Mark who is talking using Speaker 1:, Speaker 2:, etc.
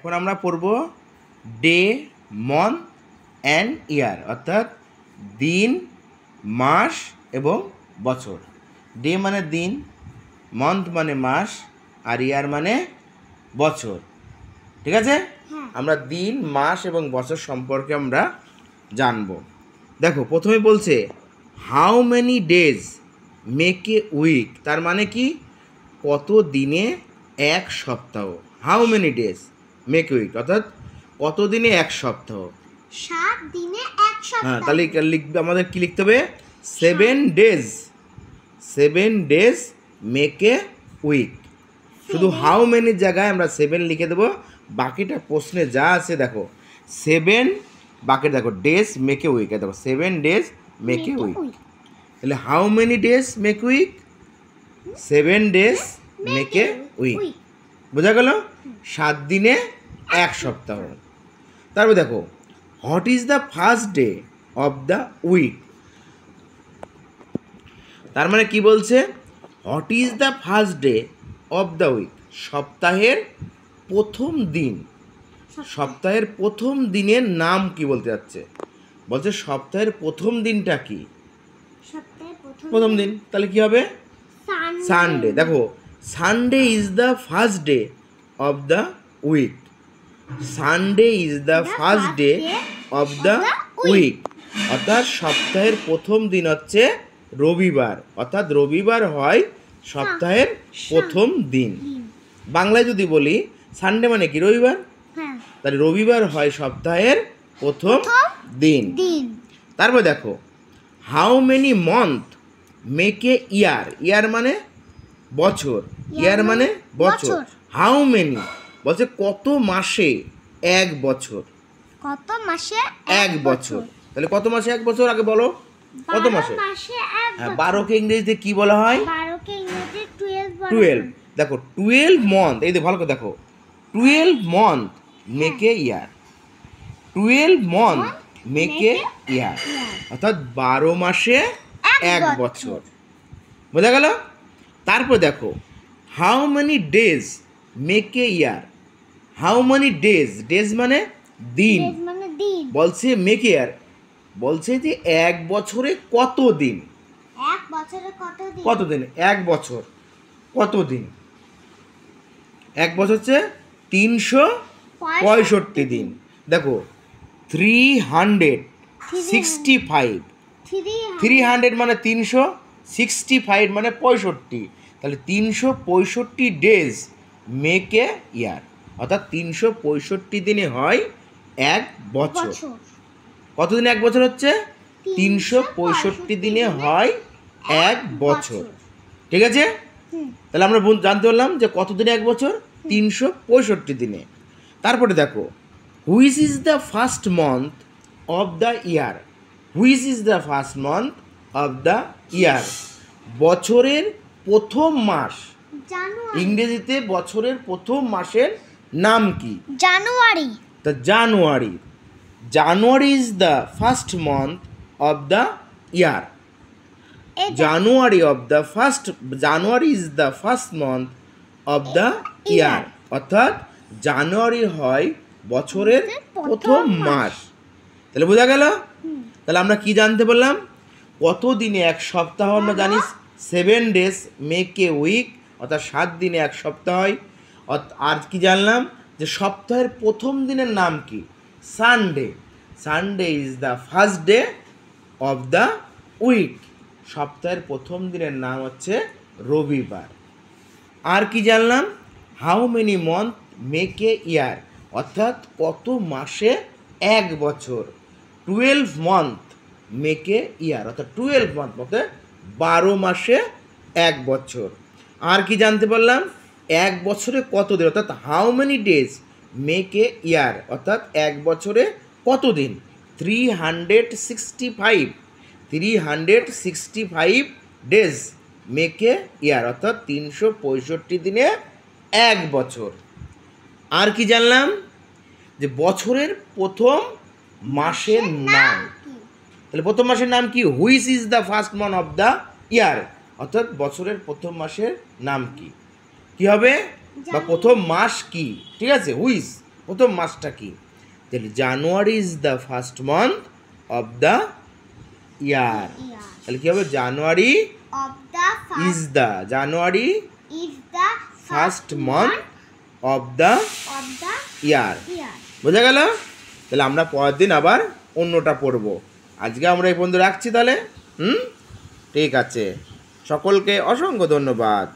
Speaker 1: এখন আমরা পড়ব ডে, মন্থ অ্যান্ড ইয়ার, অর্থাৎ দিন, মাস এবং বছর। ডে মানে দিন, মন্থ মানে মাস, আর ইয়ার মানে বছর। ঠিক আছে, আমরা দিন, মাস এবং বছর সম্পর্কে আমরা জানব। দেখো, প্রথমে বলছে how many days make a week. তার মানে কি, কত দিনে এক সপ্তাহ। How many days make a week, অর্থাৎ কত দিনে এক সপ্তাহ।
Speaker 2: 7 দিনে এক সপ্তাহ।
Speaker 1: হ্যাঁ, তাহলে লিখবে, আমাদের কি লিখতে হবে? 7 days. 7 days make a week. শুধু হাউ মেনির জায়গায় আমরা 7 লিখে দেবো। বাকিটা প্রশ্নে যা আছে দেখো 7, বাকি দেখো ডেজ মেক এ উইক। দেখো 7 ডেজ মেক এ উইক। তাহলে how many days make week? 7 days make a week. বোঝা গেল? 7 দিনে এক সপ্তাহ। তারপর দেখো what is the first day of the week. তার মানে কি বলছে? What is the first day of the week, সপ্তাহের প্রথম দিন। সপ্তাহের প্রথম দিনের নাম কি বলতে যাচ্ছে? বলছে সপ্তাহের প্রথম দিনটা কি?
Speaker 2: সপ্তাহের
Speaker 1: প্রথম দিন। তাহলে কি হবে? সানডে। দেখো, Sunday is the first day of the week. Sunday is the first day of the week, অর্থাৎ সপ্তাহের প্রথম দিন হচ্ছে রবিবার। অর্থাৎ রবিবার হয় সপ্তাহের প্রথম দিন। বাংলায় যদি বলি সানডে মানে কি? রবিবার। তাহলে রবিবার হয় সপ্তাহের প্রথম দিন। তারপর দেখো how many month make a year. Year মানে বছর, ইয়ার মানে বছর। হাউ মেনি বলছে কত মাসে এক বছর।
Speaker 2: কত মাসে
Speaker 1: এক বছর। তাহলে কত মাসে এক বছর আগে বলো? কত মাসে? হ্যাঁ, 12কে ইংরেজিতে কি বলা হয়?
Speaker 2: 12কে ইংরেজিতে
Speaker 1: 12। দেখো 12 মন্থ, এই দেখো ভালো করে দেখো, 12 month make a year. 12 month make a year, অর্থাৎ 12 মাসে এক বছর। বোঝা গেল? তারপর দেখো how many days make a year. How many days, days মানে দিন। বলছে মেক ইয়ার, বলছে যে এক বছরে কত দিন।
Speaker 2: এক বছরে কত দিন?
Speaker 1: কত দিন? এক বছর কত দিন? এক বছর হচ্ছে 365 দিন। দেখো 365, 300 মানে 365 মানে 65। তাহলে 365 ডেজ মেক এ ইয়ার, অর্থাৎ 365 দিনে হয় এক বছর। কতদিন এক বছর হচ্ছে? 365 দিনে হয় এক বছর। ঠিক আছে, তাহলে আমরা জানতে পারলাম যে কত দিনে এক বছর? 365 দিনে। তারপরে দেখো which is the first month of the year. Which is the first month of the year, বছরের প্রথম মাস। ইংরেজিতে বছরের প্রথম মাসের নাম কি?
Speaker 2: January.
Speaker 1: The January. January is the first month of the year. January is the first month of the year, অর্থাৎ জানুয়ারি হয় বছরের প্রথম মাস। তাহলে বোঝা গেল? তাহলে আমরা কি জানতে পারলাম? কত দিনে এক সপ্তাহ আমরা জানি 7 ডেজ মেক এ উইক, অর্থাৎ 7 দিনে এক সপ্তাহ হয়। আর কি জানলাম? যে সপ্তাহের প্রথম দিনের নাম কি? Sunday. Sunday is the first day of the week. সপ্তাহের প্রথম দিনের নাম হচ্ছে রবিবার। আর কি জানলাম? How many month make a year, অর্থাৎ কত মাসে এক বছর। 12 মান্থ মেক এ ইয়ার, অর্থাৎ 12 মান্থ মতে 12 মাসে এক বছর। আর কি জানতে পারলাম? এক বছরে কত দিন, অর্থাৎ how many days make a year, অর্থাৎ এক বছরে কত দিন? 365। 365 ডেজ মেক এ ইয়ার, অর্থাৎ 365 দিনে এক বছর। আর কি জানলাম? যে বছরের প্রথম মাসের নাম। তাহলে প্রথম মাসের নাম কি? Which is the first month of the year, অর্থাৎ বছরের প্রথম মাসের নাম কি? কি হবে? বা প্রথম মাস কি? ঠিক আছে, হুইচ প্রথম মাসটা কি? তাহলে January is the first month of the year.
Speaker 2: Year
Speaker 1: তাহলে কি হবে? January
Speaker 2: of the
Speaker 1: is the January
Speaker 2: is the
Speaker 1: first month of the
Speaker 2: of the
Speaker 1: year.
Speaker 2: Year.
Speaker 1: বোঝা গেল? তাহলে আমরা পরের দিন আবার অন্যটা পড়ব। আজকে আমরা এই পর্যন্ত রাখছি তাহলে। ঠিক আছে, সকলকে অসংখ্য ধন্যবাদ।